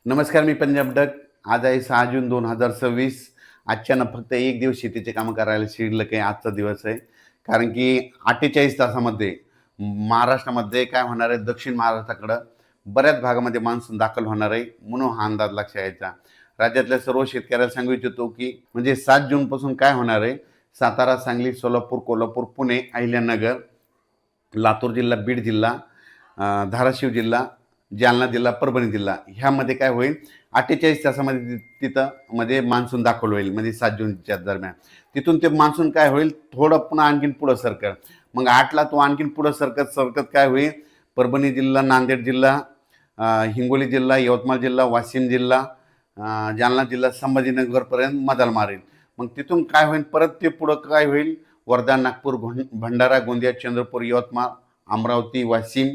नमस्कार, मी पंजाब डक. आज आहे 6 जून 2026. आजच्यानं फक्त एक दिवस शेतीचे कामं करायला शिल्लक आहे. आजचा दिवस आहे. कारण की 48 तासामध्ये महाराष्ट्रामध्ये काय होणार आहे, दक्षिण महाराष्ट्राकडं बऱ्याच भागामध्ये मान्सून दाखल होणार आहे, म्हणून हा अंदाज लक्षात यायचा. राज्यातल्या सर्व शेतकऱ्याला सांगू इच्छितो की म्हणजे 7 जूनपासून काय होणार आहे, सातारा, सांगली, सोलापूर, कोल्हापूर, पुणे, अहिल्यानगर, लातूर जिल्हा, बीड जिल्हा, धाराशिव जिल्हा, जालना जिल्हा, परभणी जिल्हा ह्यामध्ये काय होईल, 48 तासामध्ये तिथं म्हणजे मान्सून दाखल होईल, म्हणजे 7 जूनच्या दरम्यान. तिथून ते मान्सून काय होईल, थोडं पुन्हा आणखीन पुढं सरकत. मग 8ला तो आणखीन पुढं सरकत सरकत काय होईल, परभणी जिल्हा, नांदेड जिल्हा, हिंगोली जिल्हा, यवतमाळ जिल्हा, वाशिम जिल्हा, जालना जिल्हा, संभाजीनगरपर्यंत मदाल मारेल. मग तिथून काय होईल, परत ते पुढं काय होईल, वर्धा, नागपूर, भंडारा, गोंदिया, चंद्रपूर, यवतमाळ, अमरावती, वाशिम,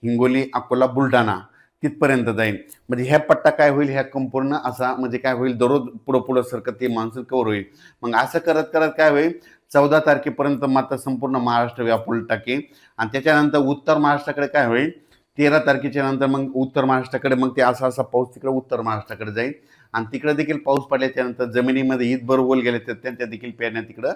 हिंगोली, अकोला, बुलढाणा तिथपर्यंत जाईल. म्हणजे ह्या पट्टा काय होईल, ह्या संपूर्ण असा म्हणजे काय होईल, दररोज पुढं पुढं सरकत ते मान्सून कव्हर होईल. मग असं करत करत काय होईल, 14 तारखेपर्यंत मात्र संपूर्ण महाराष्ट्र व्यापून टाकेल. आणि त्याच्यानंतर उत्तर महाराष्ट्राकडे काय होईल, 13 तारखेच्या नंतर मग उत्तर महाराष्ट्राकडे मग ते असा असा पाऊस तिकडे उत्तर महाराष्ट्राकडे जाईल. आणि तिकडे देखील पाऊस पडल्याच्यानंतर जमिनीमध्ये ईदभर ओल गेले तर त्यांच्या देखील पेरण्या तिकडं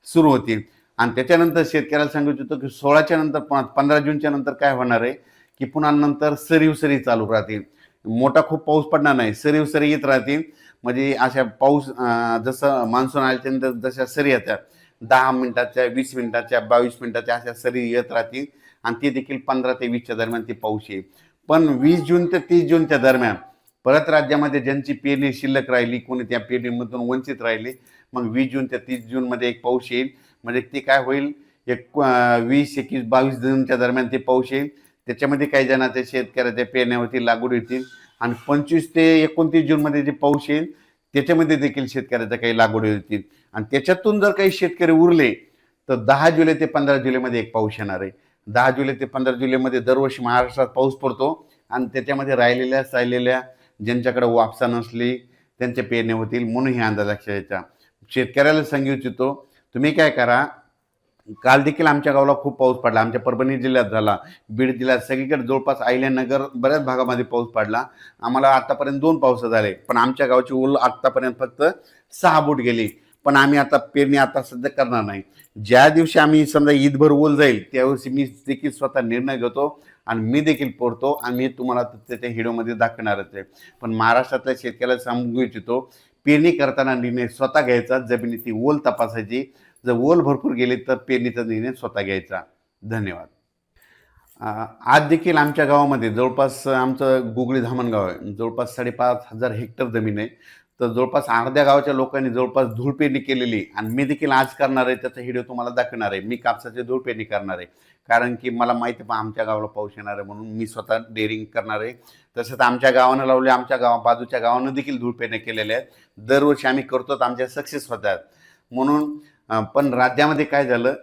सुरू होतील. आणि त्याच्यानंतर शेतकऱ्याला सांगू इच्छितो की 16च्या नंतर 15 जूनच्या नंतर काय होणार आहे की पुन्हा नंतर सरीव सरी चालू राहतील. मोठा खूप पाऊस पडणार नाही, सरीव सरी येत राहतील. म्हणजे अशा पाऊस जसं मान्सून आल्याच्यानंतर जशा सरी येतात 10 मिनिटाच्या, 20 मिनिटाच्या, 22 मिनिटाच्या अशा सरी येत राहतील. आणि ते देखील 15 ते 20च्या दरम्यान ते पाऊस येईल. पण 20 जून ते 30 जूनच्या दरम्यान परत राज्यामध्ये ज्यांची पेरणी शिल्लक राहिली, कोणी त्या पेरणीमधून वंचित राहिले, मग 20 जून ते 30 जूनमध्ये एक पाऊस येईल. म्हणजे ते काय होईल, 20, 21, 22 जूनच्या दरम्यान ते पाऊस येईल. त्याच्यामध्ये काही जणांच्या शेतकऱ्याच्या पेरण्यावरती लागवड येतील. आणि 25 ते 29 जूनमध्ये जे पाऊस येईल त्याच्यामध्ये देखील शेतकऱ्याच्या काही लागवड येतील. आणि त्याच्यातून जर काही शेतकरी उरले तर 10 जुलै ते 15 जुलैमध्ये एक पाऊस येणार आहे. 10 जुलै ते 15 जुलैमध्ये दरवर्षी महाराष्ट्रात पाऊस पडतो. आणि त्याच्यामध्ये राहिलेल्या ज्यांच्याकडे वापसा नसली त्यांच्या पेरण्या होतील, म्हणून हे अंदाज लक्षात यायचा. शेतकऱ्याला सांगू इच्छितो, तुम्ही काय करा, काल देखील आमच्या गावाला खूप पाऊस पडला. आमच्या परभणी जिल्ह्यात झाला, बीड जिल्ह्यात सगळीकडे जवळपास अहिल्यानगर बऱ्याच भागामध्ये पाऊस पडला. आम्हाला आतापर्यंत 2 पाऊस झाले, पण आमच्या गावची ओल आतापर्यंत फक्त 6 बोट गेली. पण आम्ही आता पेरणी आता सध्या करणार नाही. ज्या दिवशी आम्ही समजा ईदभर ओल जाईल त्यावर्षी मी देखील स्वतः निर्णय घेतो आणि मी देखील पोरतो. आणि मी तुम्हाला त्याच्या व्हिडिओमध्ये दाखवणारच आहे. पण महाराष्ट्रातल्या शेतकऱ्याला सांगू इच्छितो, पेरणी करताना निर्णय स्वतः घ्यायचा, जमिनीची ओल तपासायची. जर ओल भरपूर गेली तर पेरणीचा निर्णय स्वतः घ्यायचा. धन्यवाद. आज देखील आमच्या गावामध्ये जवळपास आमचं गुगळी धामणगाव आहे, जवळपास 5,500 हेक्टर जमीन आहे. तर जवळपास अर्ध्या गावाच्या लोकांनी जवळपास धूळ पेरणी केलेली. आणि मी देखील आज करणार आहे, त्याचा व्हिडिओ तुम्हाला दाखवणार आहे. मी कापसाची धूळ पेरणी करणार आहे, कारण की मला माहिती आहे आमच्या गावाला पाऊस येणार आहे, म्हणून मी स्वतः डेअरिंग करणार आहे. तसंच आमच्या गावानं लावले, आमच्या बाजूच्या गावानं देखील धूळ पेरण्या केलेल्या आहेत. दरवर्षी आम्ही करतो, आमच्या सक्सेस होतात. म्हणून पण राज्यामध्ये काय झालं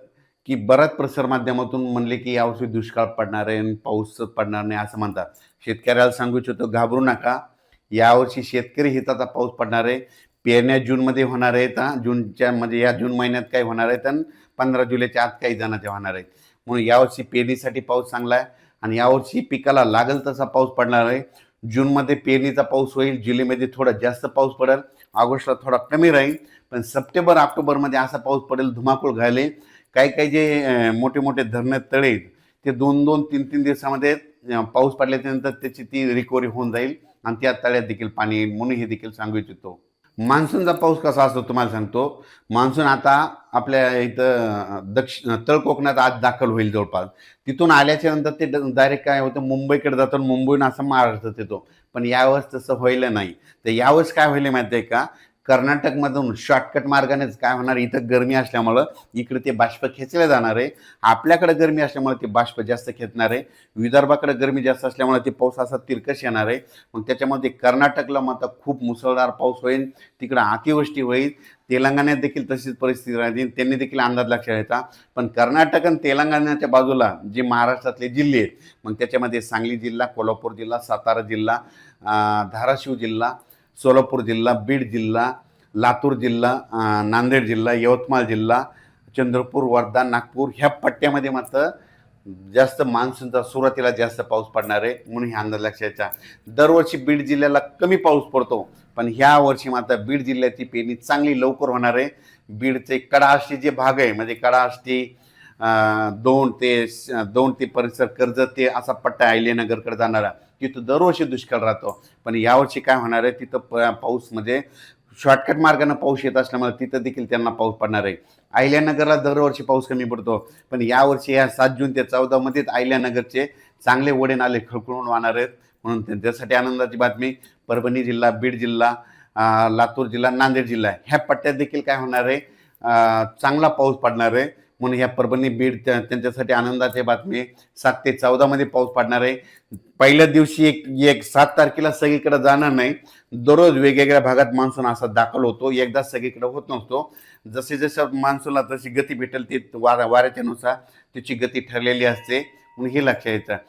की बऱ्याच प्रसारमाध्यमातून म्हणले की यावर्षी दुष्काळ पडणार आहे आणि पाऊस पडणार नाही असं म्हणतात. शेतकऱ्याला सांगू इच्छितो, घाबरू नका. यावर्षी शेतकरी हिताचा पाऊस पडणार आहे. पेरण्या जूनमध्ये होणार आहेत. जूनच्या म्हणजे या जून महिन्यात काही होणार आहेत आणि 15 जुलैच्या आत काही जणांच्या होणार आहेत. म्हणून यावर्षी पेरणीसाठी पाऊस चांगला आहे. आणि यावर्षी पिकाला लागेल तसा पाऊस पडणार आहे. जूनमध्ये पेरणीचा पाऊस होईल, जुलैमध्ये थोडा जास्त पाऊस पडेल, ऑगस्टला थोडा कमी राहील. पण सप्टेंबर ऑक्टोबरमध्ये असा पाऊस पडेल धुमाकूळ घालेल. काही काही जे मोठे मोठे धरणं तळे ते 2-2, 3-3 दिवसामध्ये पाऊस पडल्याच्यानंतर त्याची ती रिकव्हरी होऊन जाईल आणि त्या तळ्यात देखील पाणी येईल. म्हणून हे देखील सांगू इच्छितो. मान्सूनचा पाऊस कसा असतो तुम्हाला सांगतो. मान्सून आता आपल्या इथं तळ कोकणात आज दाखल होईल जवळपास. तिथून आल्याच्या नंतर ते डायरेक्ट काय होतं, मुंबईकडे जातं, मुंबईहून असं महाराष्ट्रात येतो. पण यावेळेस तसं व्हायला नाही. तर यावेळेस काय व्हायला माहिती आहे का, कर्नाटकमधून शॉर्टकट मार्गानेच काय होणार, इथं गरमी असल्यामुळं इकडे ते बाष्प खेचले जाणार आहे. आपल्याकडे गरमी असल्यामुळे ते बाष्प जास्त खेचणार आहे. विदर्भाकडे गरमी जास्त असल्यामुळे ते पाऊस असा तिरकस येणार आहे. मग त्याच्यामध्ये कर्नाटकला मात्र खूप मुसळधार पाऊस होईल, तिकडं अतिवृष्टी होईल. तेलंगणात देखील तशीच परिस्थिती राहतील, त्यांनी देखील अंदाज लक्षात घ्यायचा. पण कर्नाटक आणि तेलंगणाच्या बाजूला जे महाराष्ट्रातले जिल्हे आहेत, मग त्याच्यामध्ये सांगली जिल्हा, कोल्हापूर जिल्हा, सातारा जिल्हा, धाराशिव जिल्हा, सोलापूर जिल्हा, बीड जिल्हा, लातूर जिल्हा, नांदेड जिल्हा, यवतमाळ जिल्हा, चंद्रपूर, वर्धा, नागपूर ह्या पट्ट्यामध्ये मात्र जास्त मान्सूनचा सुरुवातीला जास्त पाऊस पडणार आहे म्हणून ह्या अंदाज लक्षात घ्यायचा. दरवर्षी बीड जिल्ह्याला कमी पाऊस पडतो, पण ह्या वर्षी मात्र बीड जिल्ह्याची पेरणी चांगली लवकर होणार आहे. बीडचे कडाष्टी जे भाग आहे म्हणजे कडाष्टी दोन ते परिसर कर्जत ते असा पट्टा अहिल्यानगरकडे जाणारा, तिथं दरवर्षी दुष्काळ राहतो. पण यावर्षी काय होणार आहे, तिथं पाऊस म्हणजे शॉर्टकट मार्गाने पाऊस येत असल्यामुळे तिथं देखील त्यांना पाऊस पडणार आहे. अहिल्यानगरला दरवर्षी पाऊस कमी पडतो, पण यावर्षी या 7 जून ते 14 मध्येच अहिल्यानगरचे चांगले ओढे नाले खळखळून वाहणार आहेत. म्हणून त्यांच्यासाठी आनंदाची बातमी. परभणी जिल्हा, बीड जिल्हा, लातूर जिल्हा, नांदेड जिल्हा ह्या पट्ट्यात देखील काय होणार आहे, चांगला पाऊस पडणार आहे. म्हणून ह्या परभणी बीड त्यांच्यासाठी आनंदाची बातमी. 7 ते 14 मध्ये पाऊस पडणार आहे. पहिल्या दिवशी एक 7 तारखेला सगळीकडे जाणार नाही, दररोज वेगवेगळ्या भागात मान्सून असा दाखल होतो, एकदा सगळीकडे होत नसतो. जसे जसं मान्सूनला तशी गती भेटेल ती वाऱ्याच्या नुसार त्याची गती ठरलेली असते, म्हणून हे लक्षात येतं.